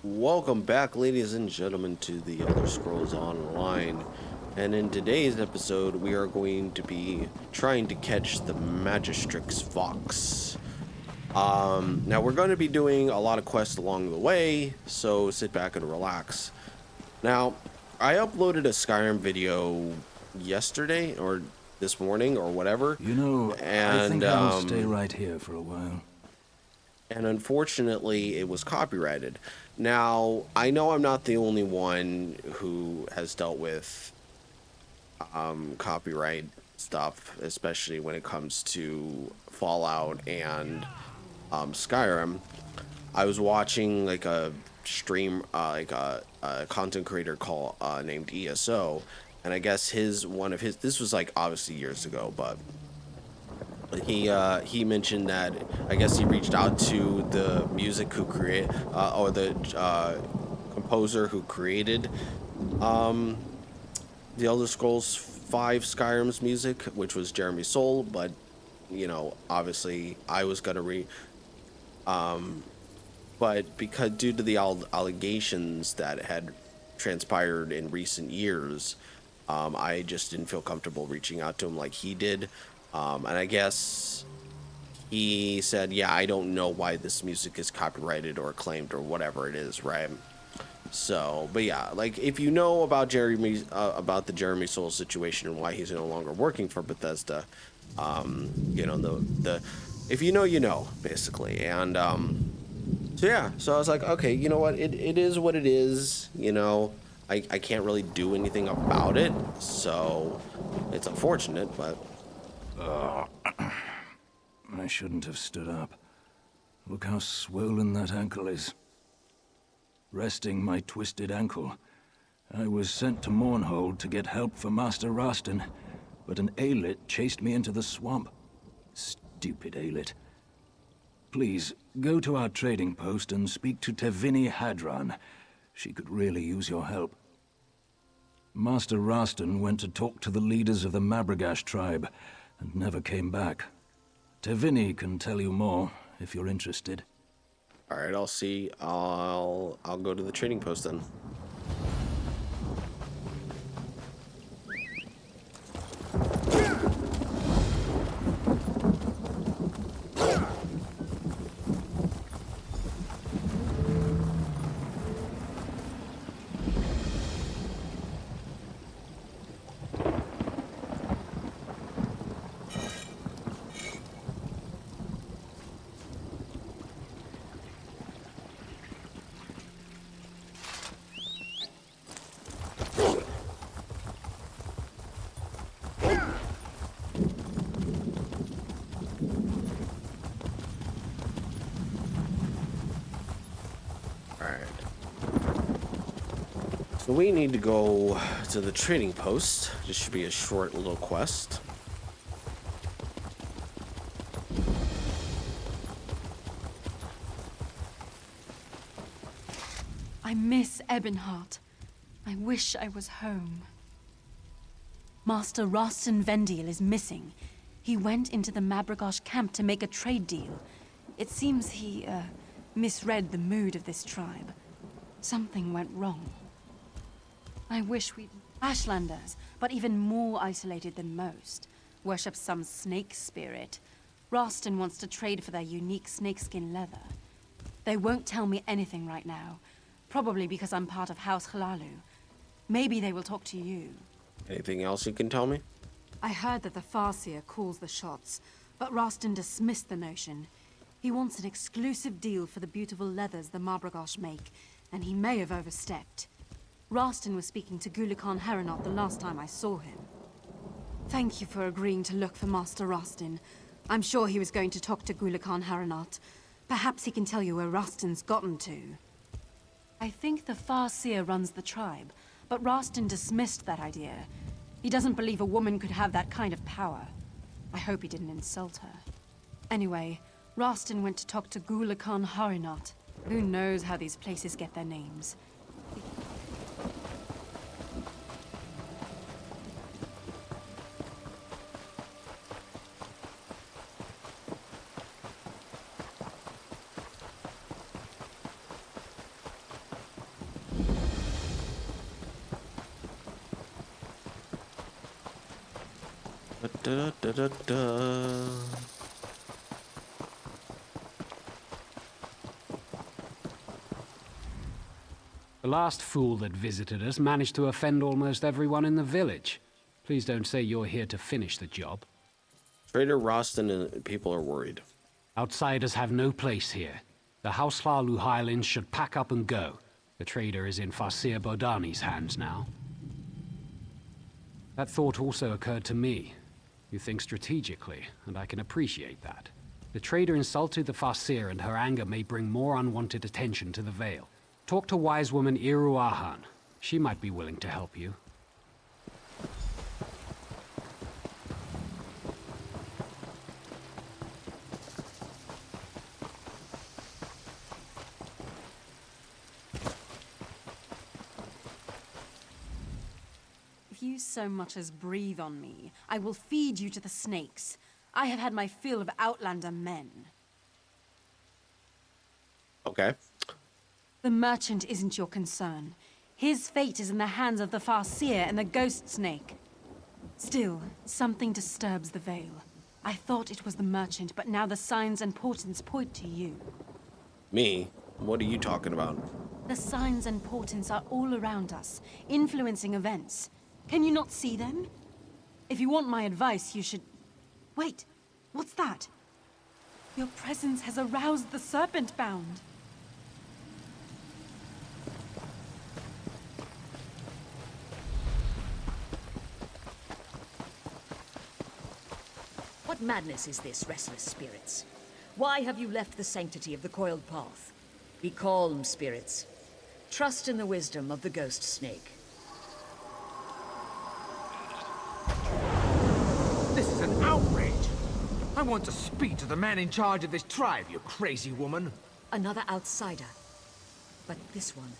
Welcome back, ladies and gentlemen, to the Elder Scrolls Online. And in today's episode, we are going to be trying to catch the Magistrix Fox. Now we're going to be doing a lot of quests along the way, so sit back and relax. Now, I uploaded a Skyrim video yesterday or this morning or whatever. I think I'll stay right here for a while. And unfortunately, it was copyrighted. Now, I know I'm not the only one who has dealt with copyright stuff, especially when it comes to Fallout and Skyrim. I was watching like a stream, a content creator named ESO, and I guess this was like obviously years ago, but he mentioned that I guess he reached out to the music who create or the composer who created the Elder Scrolls 5 Skyrim's music, which was Jeremy Soule, but obviously I was gonna but because due to the allegations that had transpired in recent years, I just didn't feel comfortable reaching out to him like he did. And I guess he said, yeah, I don't know why this music is copyrighted or claimed or whatever it is, right? So, but yeah, like if you know about about the Jeremy Soule situation and why he's no longer working for Bethesda, if you know, basically. And so yeah, so I was like, okay, you know what, it is what it is, I can't really do anything about it, so it's unfortunate, but I shouldn't have stood up. Look how swollen that ankle is. Resting my twisted ankle, I was sent to Mournhold to get help for Master Rastin, but an Aelid chased me into the swamp. Stupid Aelid. Please, go to our trading post and speak to Tevini Hadran. She could really use your help. Master Rastin went to talk to the leaders of the Mabragash tribe, and never came back. Tevini can tell you more, if you're interested. Alright, I'll go to the trading post then. So we need to go to the trading post. This should be a short little quest. I miss Ebonheart. I wish I was home. Master Rastin Vendiel is missing. He went into the Mabragash camp to make a trade deal. It seems he, misread the mood of this tribe. Something went wrong. I wish we'd... Ashlanders, but even more isolated than most. Worship some snake spirit. Rastin wants to trade for their unique snakeskin leather. They won't tell me anything right now. Probably because I'm part of House Hlaalu. Maybe they will talk to you. Anything else you can tell me? I heard that the Farseer calls the shots, but Rastin dismissed the notion. He wants an exclusive deal for the beautiful leathers the Mabragash make, and he may have overstepped. Rastin was speaking to Gulakan Heronot the last time I saw him. Thank you for agreeing to look for Master Rastin. I'm sure he was going to talk to Gulakan Heronot. Perhaps he can tell you where Rastin's gotten to. I think the Farseer runs the tribe, but Rastin dismissed that idea. He doesn't believe a woman could have that kind of power. I hope he didn't insult her. Anyway, Rastin went to talk to Gulakan Heronot. Who knows how these places get their names? Da, da, da, da. The last fool that visited us managed to offend almost everyone in the village. Please don't say you're here to finish the job. Trader Rostin and people are worried. Outsiders have no place here. The House Lalu Highlands should pack up and go. The trader is in Farseer Bodani's hands now. That thought also occurred to me. You think strategically, and I can appreciate that. The trader insulted the Farseer, and her anger may bring more unwanted attention to the Vale. Talk to wise woman Iruahan. She might be willing to help you. If you so much as breathe on me, I will feed you to the snakes. I have had my fill of outlander men. Okay. The merchant isn't your concern. His fate is in the hands of the Farseer and the Ghost Snake. Still, something disturbs the Vale. I thought it was the merchant, but now the signs and portents point to you. Me? What are you talking about? The signs and portents are all around us, influencing events. Can you not see them? If you want my advice, you should... Wait, what's that? Your presence has aroused the serpent bound. What madness is this, restless spirits? Why have you left the sanctity of the coiled path? Be calm, spirits. Trust in the wisdom of the ghost snake. This is an outrage! I want to speak to the man in charge of this tribe, you crazy woman! Another outsider. But this one...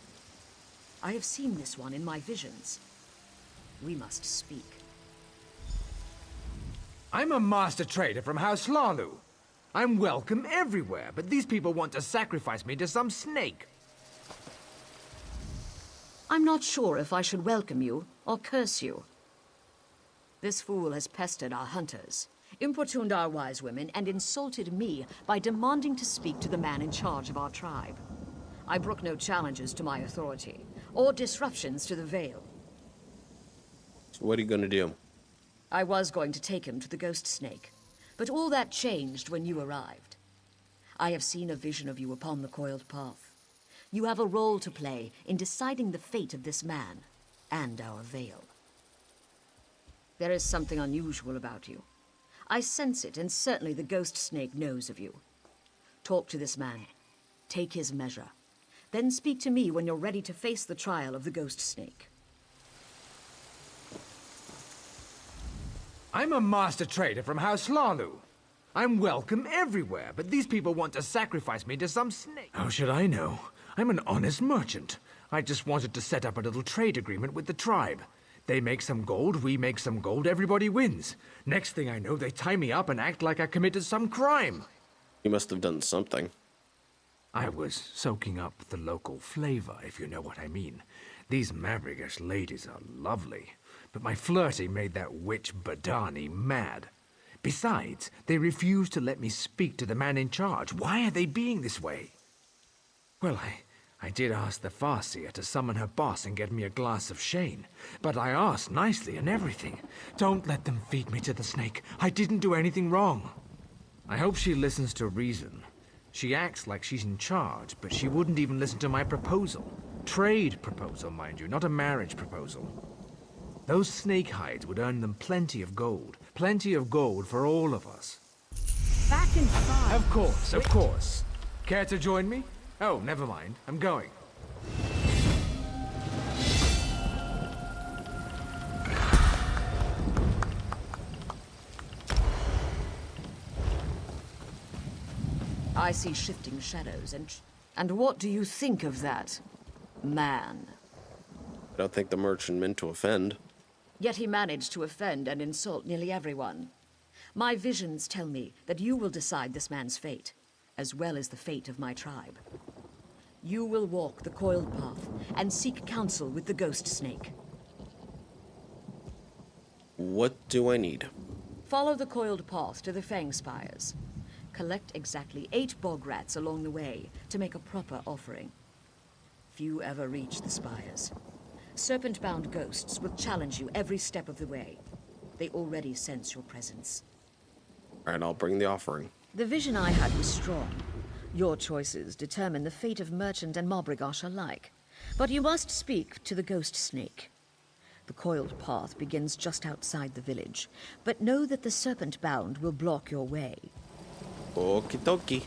I have seen this one in my visions. We must speak. I'm a master trader from House Lalu. I'm welcome everywhere, but these people want to sacrifice me to some snake. I'm not sure if I should welcome you or curse you. This fool has pestered our hunters, importuned our wise women, and insulted me by demanding to speak to the man in charge of our tribe. I brook no challenges to my authority, or disruptions to the Vale. So what are you going to do? I was going to take him to the Ghost Snake, but all that changed when you arrived. I have seen a vision of you upon the coiled path. You have a role to play in deciding the fate of this man and our Vale. There is something unusual about you. I sense it, and certainly the Ghost Snake knows of you. Talk to this man. Take his measure. Then speak to me when you're ready to face the trial of the Ghost Snake. I'm a master trader from House Lalu. I'm welcome everywhere, but these people want to sacrifice me to some snake. How should I know? I'm an honest merchant. I just wanted to set up a little trade agreement with the tribe. They make some gold, we make some gold, everybody wins. Next thing I know, they tie me up and act like I committed some crime. You must have done something. I was soaking up the local flavor, if you know what I mean. These Mabrigash ladies are lovely, but my flirting made that witch Badani mad. Besides, they refused to let me speak to the man in charge. Why are they being this way? Well, I did ask the Farseer to summon her boss and get me a glass of Shane, but I asked nicely and everything. Don't let them feed me to the snake. I didn't do anything wrong. I hope she listens to reason. She acts like she's in charge, but she wouldn't even listen to my proposal. Trade proposal, mind you, not a marriage proposal. Those snake hides would earn them plenty of gold. Plenty of gold for all of us. Back inside! Of course, of course. Care to join me? Oh, never mind. I'm going. I see shifting shadows, and what do you think of that, man? I don't think the merchant meant to offend. Yet he managed to offend and insult nearly everyone. My visions tell me that you will decide this man's fate, as well as the fate of my tribe. You will walk the coiled path and seek counsel with the Ghost Snake. What do I need? Follow the coiled path to the Fang Spires. Collect exactly 8 bog rats along the way to make a proper offering. Few ever reach the spires. Serpent-bound ghosts will challenge you every step of the way. They already sense your presence. All right, I'll bring the offering. The vision I had was strong. Your choices determine the fate of merchant and Mabrigosh alike. But you must speak to the ghost snake. The coiled path begins just outside the village, but know that the serpent-bound will block your way. Okie dokie.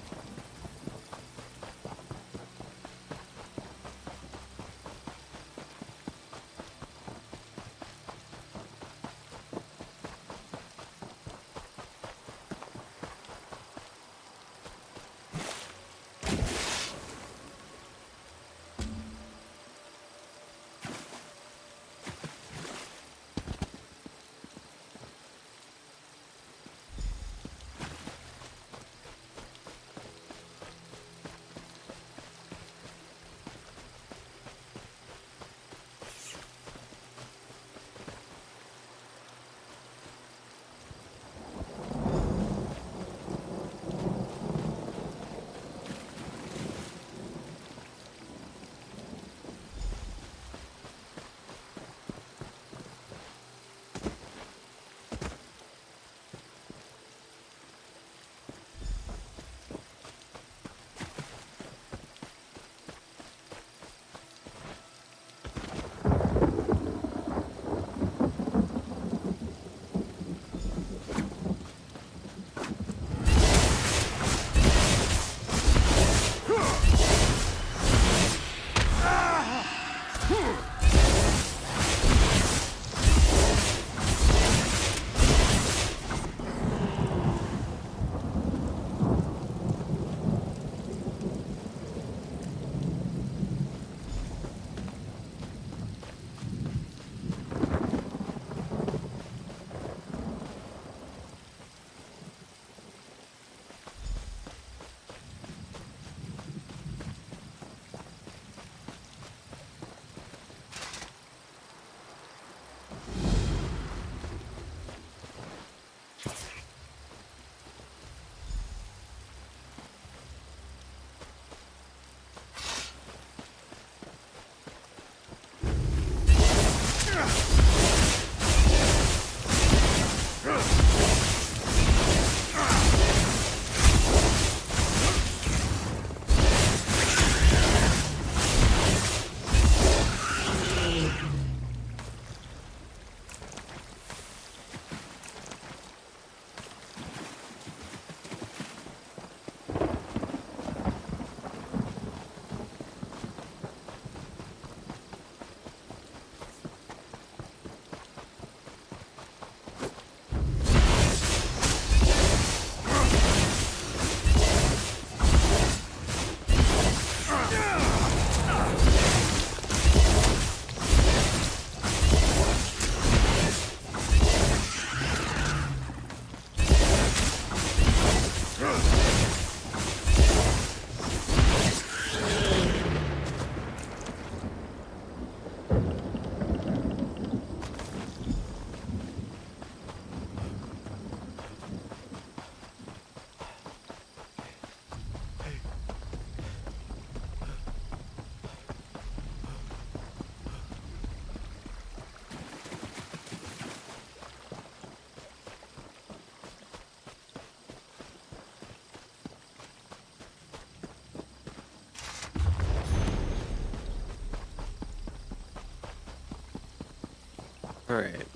Alright.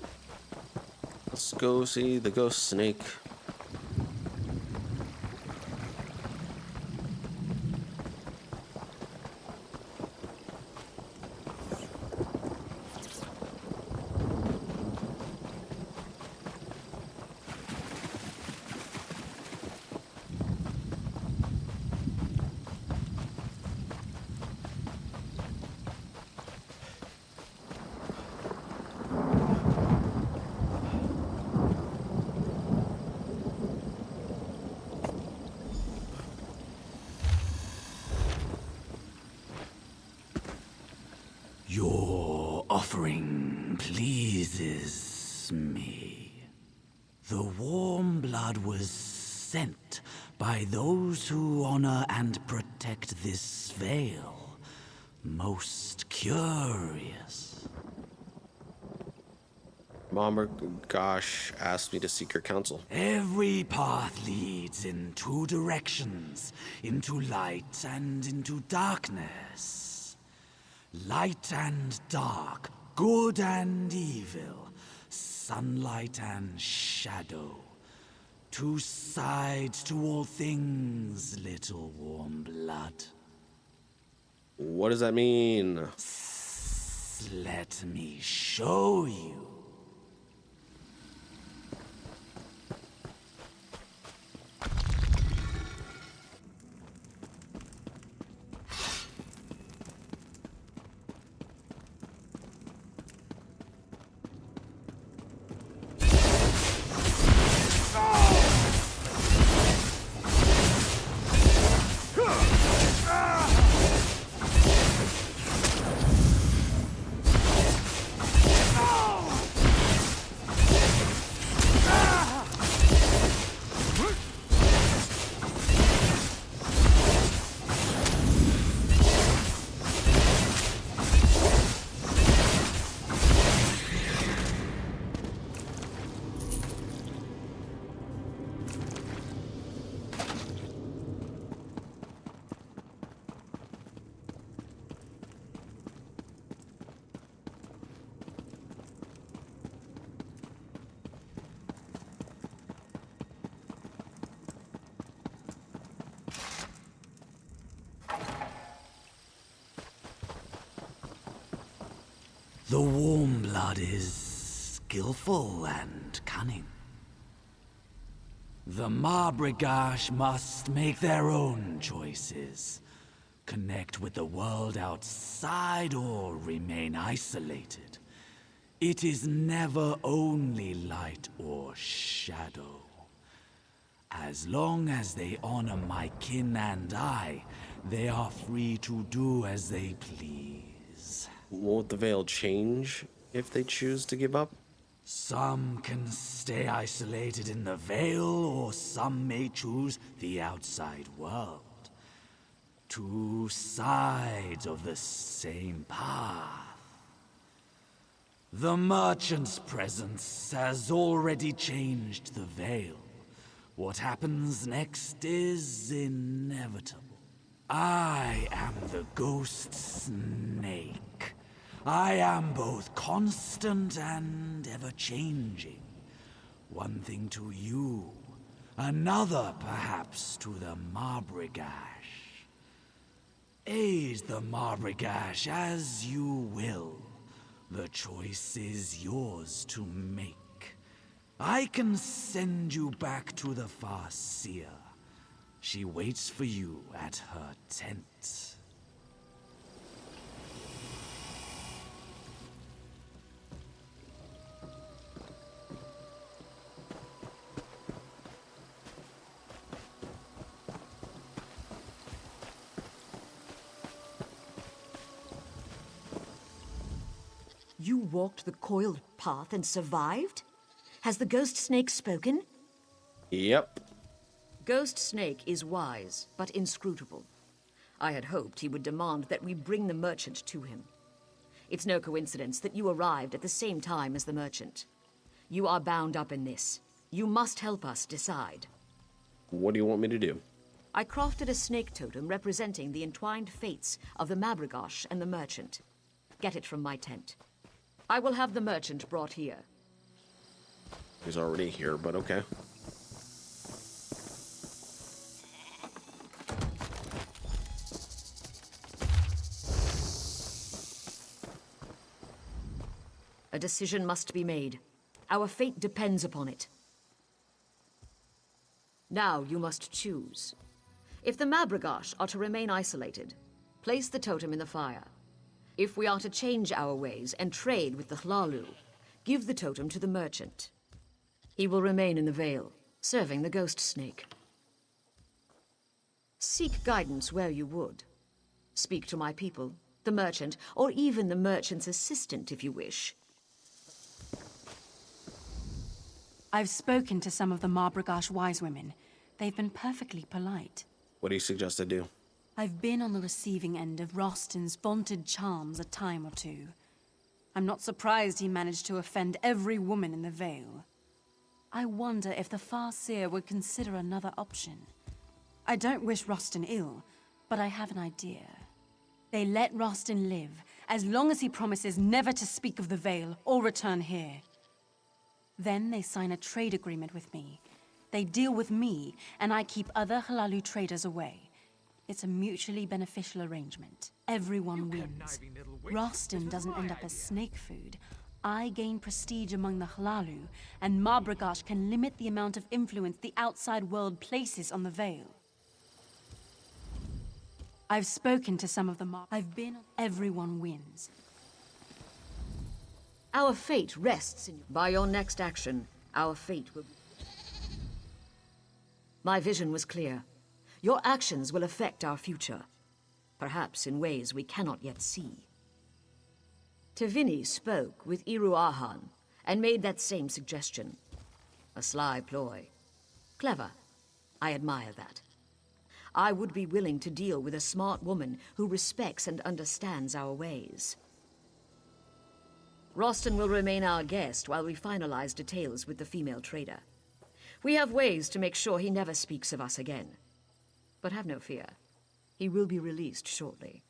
Let's go see the ghost snake. Your offering pleases me. The warm blood was sent by those who honor and protect this veil. Most curious. Mama Gosh asked me to seek your counsel. Every path leads in two directions, into light and into darkness. Light and dark, good and evil, sunlight and shadow. Two sides to all things, little warm blood. What does that mean? Let me show you. The warm blood is skillful and cunning. The Mabrigash must make their own choices. Connect with the world outside or remain isolated. It is never only light or shadow. As long as they honor my kin and I, they are free to do as they please. Won't the veil change if they choose to give up? Some can stay isolated in the veil, or some may choose the outside world. Two sides of the same path. The merchant's presence has already changed the veil. What happens next is inevitable. I am the ghost snake. I am both constant and ever-changing. One thing to you, another perhaps to the Mabrigash. Aid the Mabrigash as you will. The choice is yours to make. I can send you back to the Farseer. She waits for you at her tent. You walked the coiled path and survived? Has the ghost snake spoken? Yep. Ghost Snake is wise, but inscrutable. I had hoped he would demand that we bring the merchant to him. It's no coincidence that you arrived at the same time as the merchant. You are bound up in this. You must help us decide. What do you want me to do? I crafted a snake totem representing the entwined fates of the Mabrigash and the merchant. Get it from my tent. I will have the merchant brought here. He's already here, but okay. A decision must be made. Our fate depends upon it. Now you must choose. If the Mabrigash are to remain isolated, place the totem in the fire. If we are to change our ways and trade with the Hlalu, give the totem to the merchant. He will remain in the Vale, serving the ghost snake. Seek guidance where you would. Speak to my people, the merchant, or even the merchant's assistant if you wish. I've spoken to some of the Marbragash wise women. They've been perfectly polite. What do you suggest I do? I've been on the receiving end of Rostin's vaunted charms a time or two. I'm not surprised he managed to offend every woman in the Vale. I wonder if the Farseer would consider another option. I don't wish Rostin ill, but I have an idea. They let Rostin live, as long as he promises never to speak of the Vale or return here. Then they sign a trade agreement with me. They deal with me, and I keep other Hlaalu traders away. It's a mutually beneficial arrangement. Everyone wins. Rostin doesn't end up as snake food. I gain prestige among the Hlaalu, and Marbragash can limit the amount of influence the outside world places on the Vale. I've spoken to some of the Everyone wins. Our fate rests in... By your next action, our fate will... My vision was clear. Your actions will affect our future, perhaps in ways we cannot yet see. Tevini spoke with Iru Ahan and made that same suggestion. A sly ploy. Clever. I admire that. I would be willing to deal with a smart woman who respects and understands our ways. Rostin will remain our guest while we finalize details with the female trader. We have ways to make sure he never speaks of us again. But have no fear. He will be released shortly.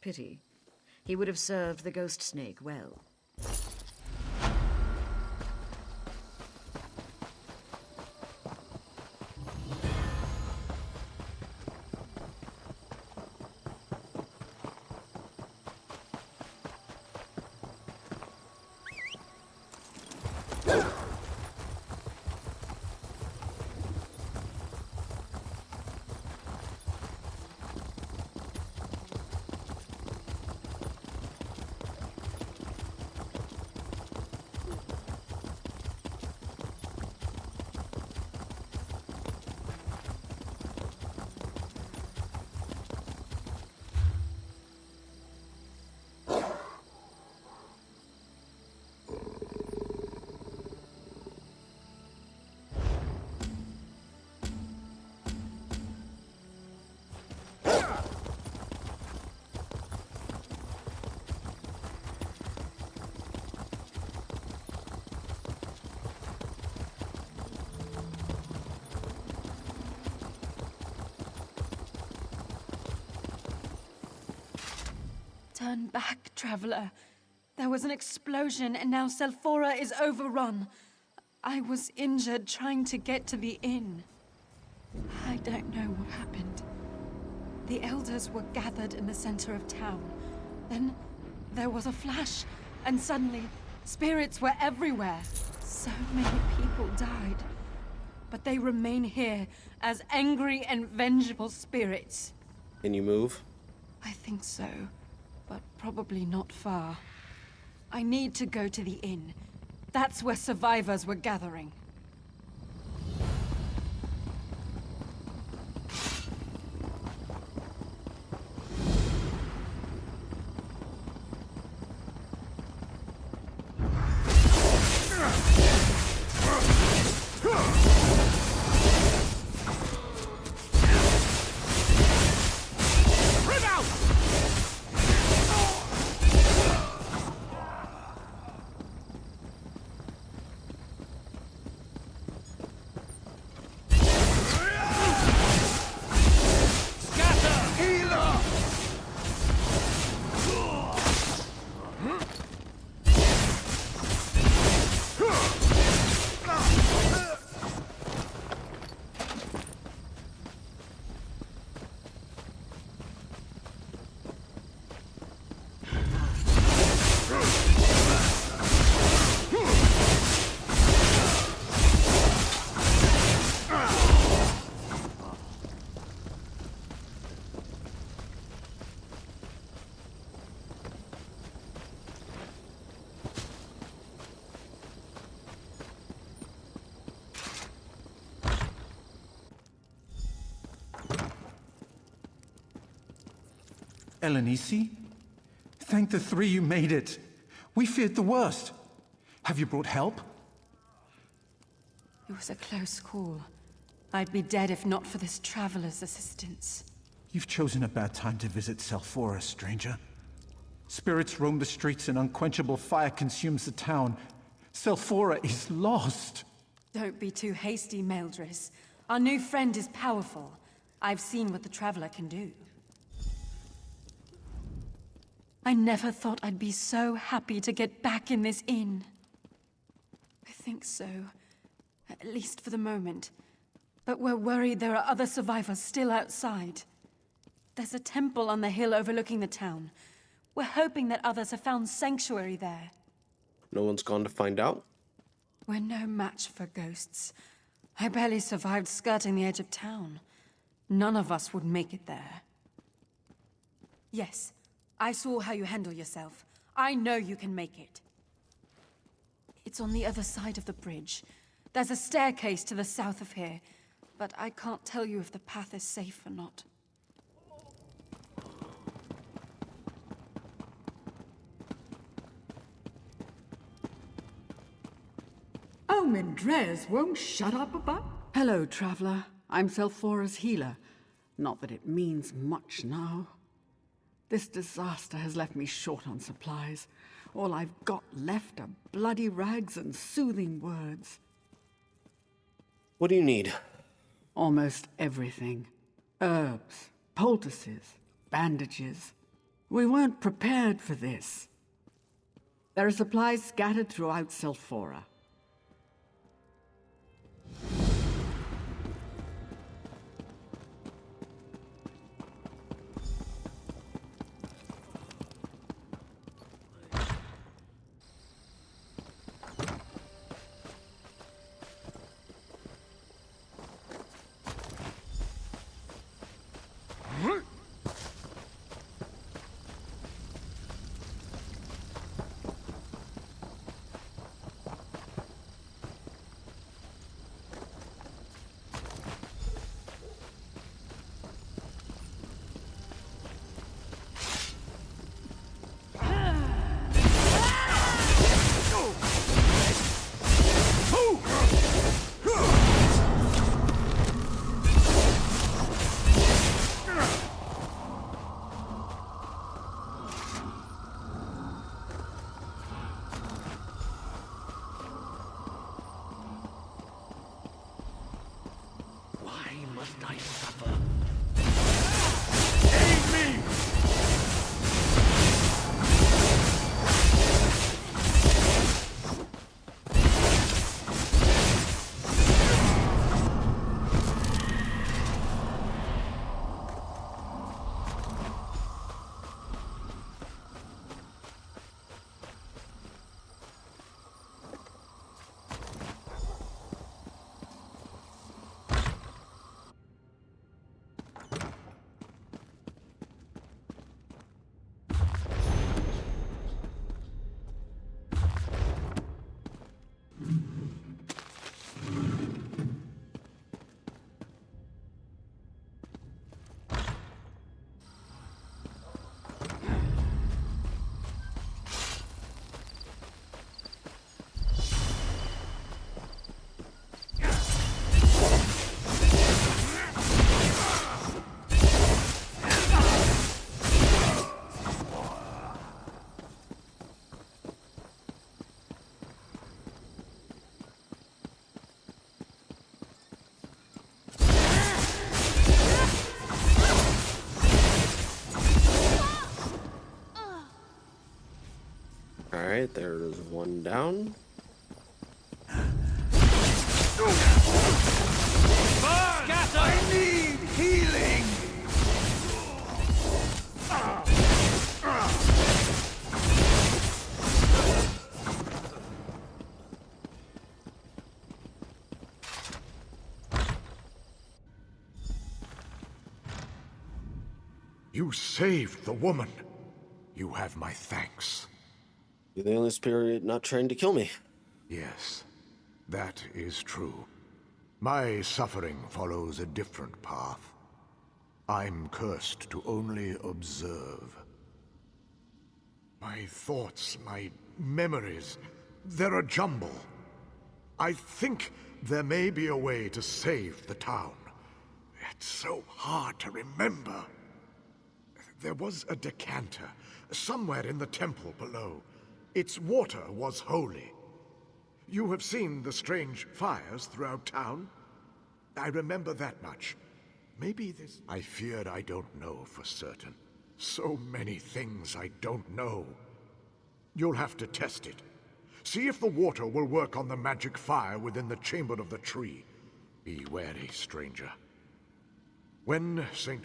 Pity. He would have served the ghost snake well. Turn back, traveler. There was an explosion, and now Selphora is overrun. I was injured trying to get to the inn. I don't know what happened. The elders were gathered in the center of town. Then there was a flash, and suddenly, spirits were everywhere. So many people died. But they remain here as angry and vengeful spirits. Can you move? I think so, but probably not far. I need to go to the inn. That's where survivors were gathering. Elenisi? Thank the three you made it. We feared the worst. Have you brought help? It was a close call. I'd be dead if not for this traveler's assistance. You've chosen a bad time to visit Selphora, stranger. Spirits roam the streets and unquenchable fire consumes the town. Selphora is lost. Don't be too hasty, Meldris. Our new friend is powerful. I've seen what the Traveler can do. I never thought I'd be so happy to get back in this inn. I think so. At least for the moment. But we're worried there are other survivors still outside. There's a temple on the hill overlooking the town. We're hoping that others have found sanctuary there. No one's gone to find out? We're no match for ghosts. I barely survived skirting the edge of town. None of us would make it there. Yes, I saw how you handle yourself. I know you can make it. It's on the other side of the bridge. There's a staircase to the south of here, but I can't tell you if the path is safe or not. Oh, Mendrez won't shut up about... Hello, traveler. I'm Selphora's healer. Not that it means much now. This disaster has left me short on supplies. All I've got left are bloody rags and soothing words. What do you need? Almost everything. Herbs, poultices, bandages. We weren't prepared for this. There are supplies scattered throughout Selphora. Alright, there's one down. I need healing! You saved the woman. You have my thanks. You're the only spirit not trying to kill me. Yes, that is true. My suffering follows a different path. I'm cursed to only observe. My thoughts, my memories, they're a jumble. I think There may be a way to save the town. It's so hard to remember. There was a decanter somewhere in the temple below. Its water was holy. You have seen the strange fires throughout town? I remember that much. Maybe this... I feared I don't know for certain. So many things I don't know. You'll have to test it. See if the water will work on the magic fire within the chamber of the tree. Be wary, stranger. When Saint...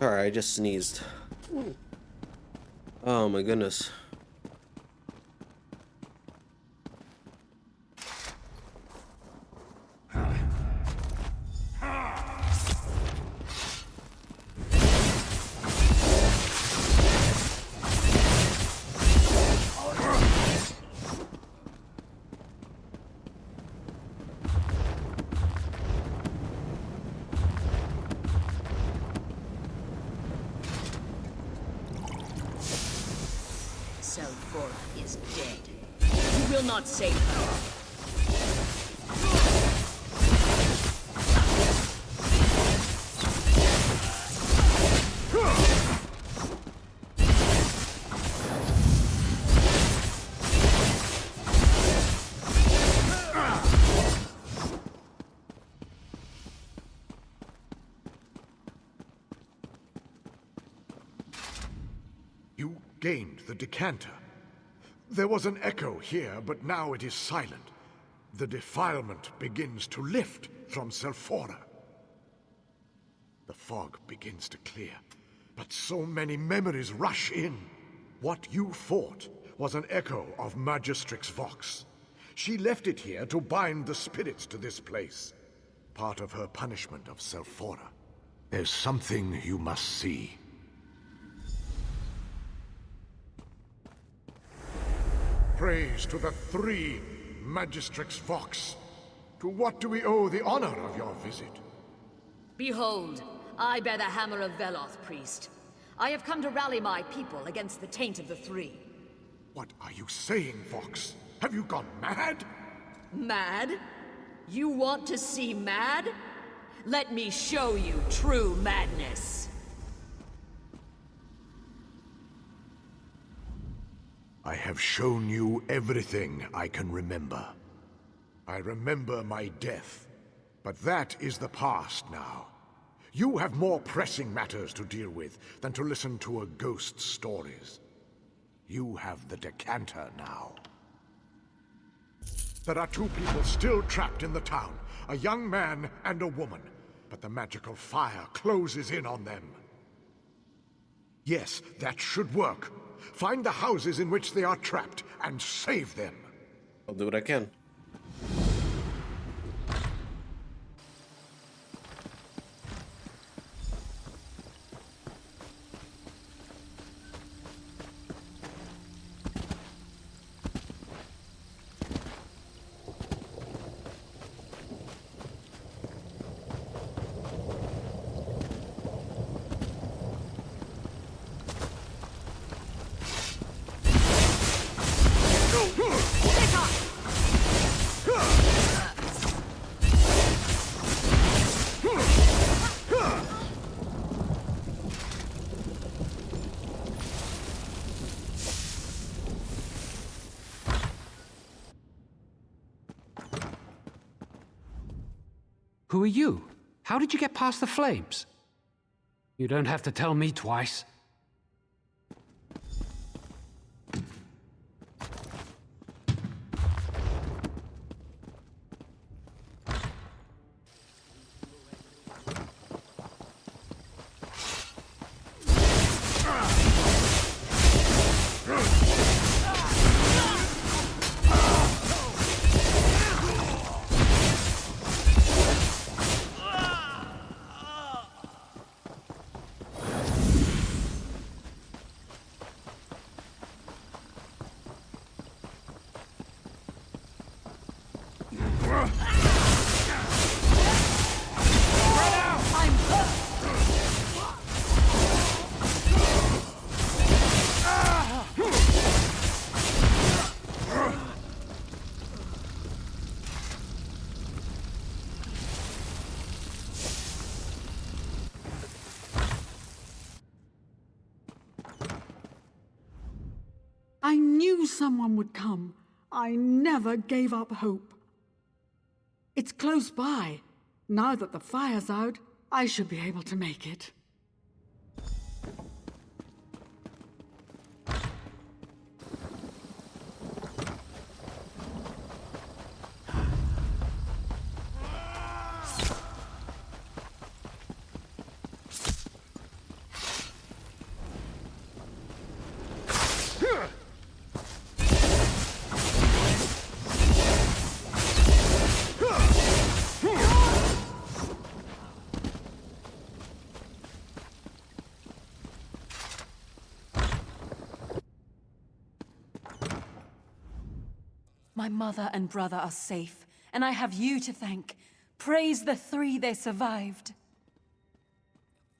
Alright, I just sneezed. Oh my goodness. Selphora is dead. You will not save her. You gained the decanter. There was an echo here, but now it is silent. The defilement begins to lift from Selphora. The fog begins to clear, but so many memories rush in. What you fought was an echo of Magistrix Vox. She left it here to bind the spirits to this place. Part of her punishment of Selphora. There's something you must see. Praise to the three Magistrix Vox. To what do we owe the honor of your visit? Behold, I bear the hammer of Veloth, priest. I have come to rally my people against the taint of the three. What are you saying, Vox? Have you gone mad? Mad? You want to see mad? Let me show you true madness. I have shown you everything I can remember. I remember my death, but that is the past now. You have more pressing matters to deal with than to listen to a ghost's stories. You have the decanter now. There are two people still trapped in the town, a young man and a woman, but the magical fire closes in on them. Yes, that should work. Find the houses in which they are trapped and save them. I'll do what I can. Who are you? How did you get past the flames? You don't have to tell me twice. someone would come. I never gave up hope. It's close by. Now that the fire's out, I should be able to make it. My mother and brother are safe, and I have you to thank. Praise the three they survived.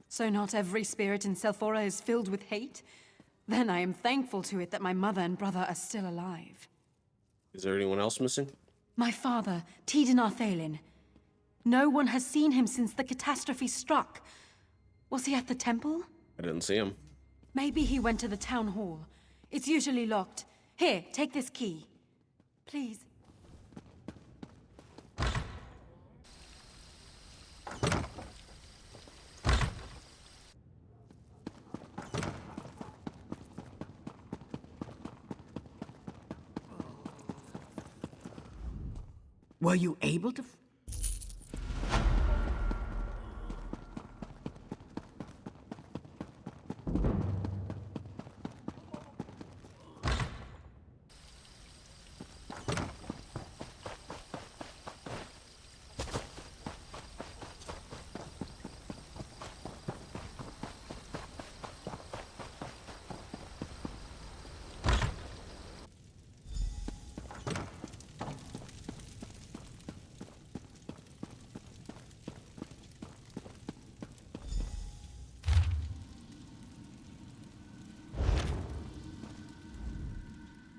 So not every spirit in Selphora is filled with hate? Then I am thankful to it that my mother and brother are still alive. Is there anyone else missing? My father, Tiden Arthalin. No one has seen him since the catastrophe struck. Was he at the temple? I didn't see him. Maybe he went to the town hall. It's usually locked. Here, take this key. Please. Were you able to...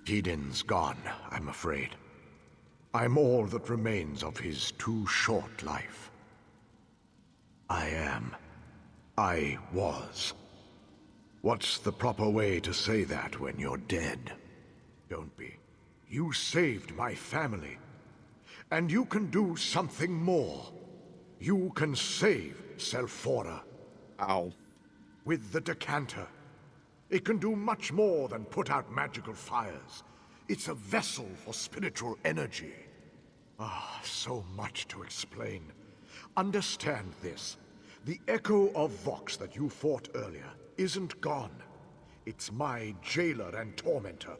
Tiden's gone, I'm afraid. I'm all that remains of his too short life. I was. What's the proper way to say that when you're dead? Don't be. You saved my family. And you can do something more. You can save Selphora. Ow. With the decanter. It can do much more than put out magical fires. It's a vessel for spiritual energy. Ah, so much to explain. Understand this. The echo of Vox that you fought earlier isn't gone. It's my jailer and tormentor.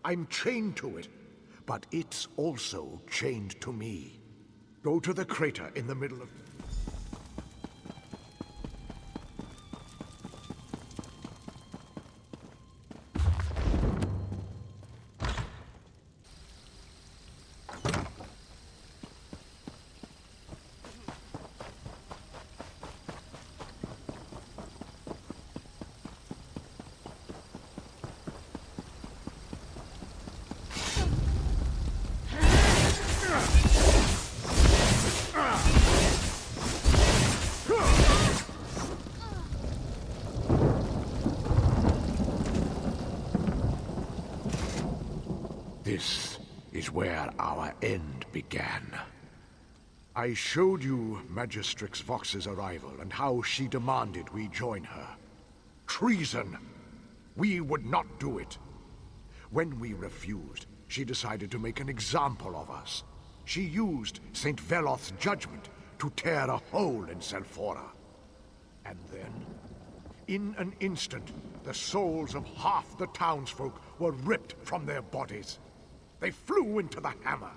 I'm chained to it, but it's also chained to me. Go to the crater in the middle of... This is where our end began. I showed you Magistrix Vox's arrival and how she demanded we join her. Treason! We would not do it. When we refused, she decided to make an example of us. She used St. Veloth's judgment to tear a hole in Selphora. And then, in an instant, the souls of half the townsfolk were ripped from their bodies. They flew into the hammer.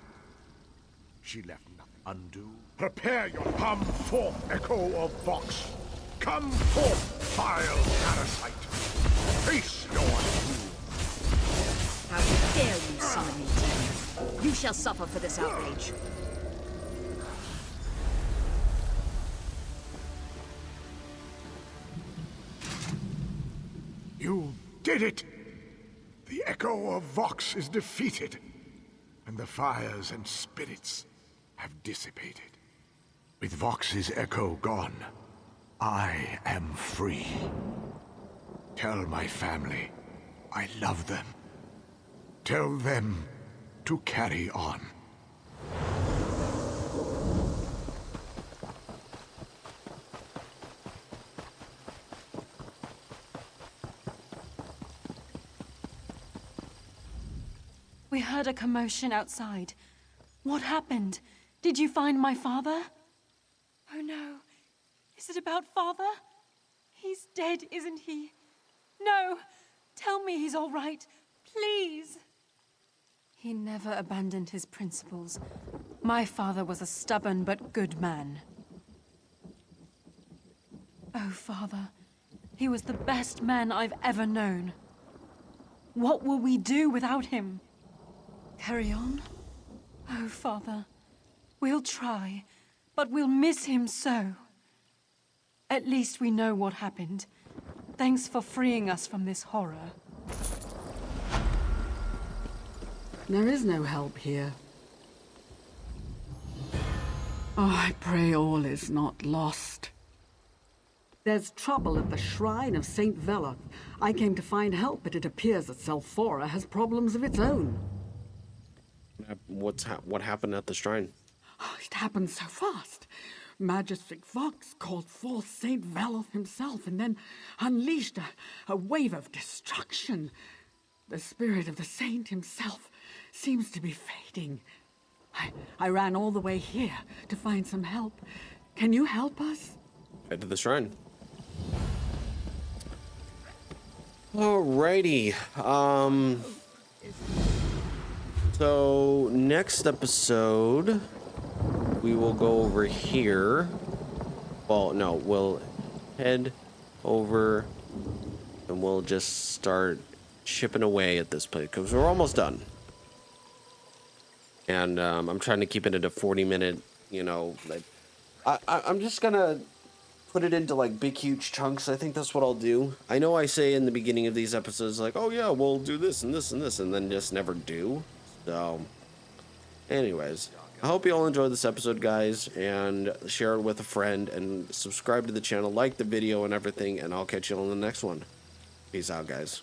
She left nothing undo. Prepare your... Come forth, Echo of Vox. Come forth, vile parasite. Face your doom. How dare you summon me, Tiden? You shall suffer for this outrage. You did it! The Echo of Vox is defeated, and the fires and spirits have dissipated. With Vox's echo gone, I am free. Tell my family I love them. Tell them to carry on. We heard a commotion outside. What happened? Did you find my father? Oh no. Is it about father? He's dead, isn't he? No! Tell me he's all right. Please! He never abandoned his principles. My father was a stubborn but good man. Oh, Father. He was the best man I've ever known. What will we do without him? Carry on? Oh, Father. We'll try, but we'll miss him so. At least we know what happened. Thanks for freeing us from this horror. There is no help here. Oh, I pray all is not lost. There's trouble at the shrine of Saint Veloth. I came to find help, but it appears that Selphora has problems of its own. What happened at the shrine? Oh, it happened so fast. Magistrix Vox called forth Saint Veloth himself and then unleashed a wave of destruction. The spirit of the saint himself seems to be fading. I ran all the way here to find some help. Can you help us? Head to the shrine. Alrighty. So next episode we will go over here. Well, no, we'll head over and we'll just start chipping away at this place because we're almost done. And I'm trying to keep it at a 40-minute, you know, like I'm just gonna put it into like big huge chunks. I think that's what I'll do. I know I say in the beginning of these episodes like, oh yeah, we'll do this and this and this, and then just never do. So anyways, I hope you all enjoyed this episode, guys, and share it with a friend and subscribe to the channel, like the video and everything, and I'll catch you on the next one. Peace out, guys.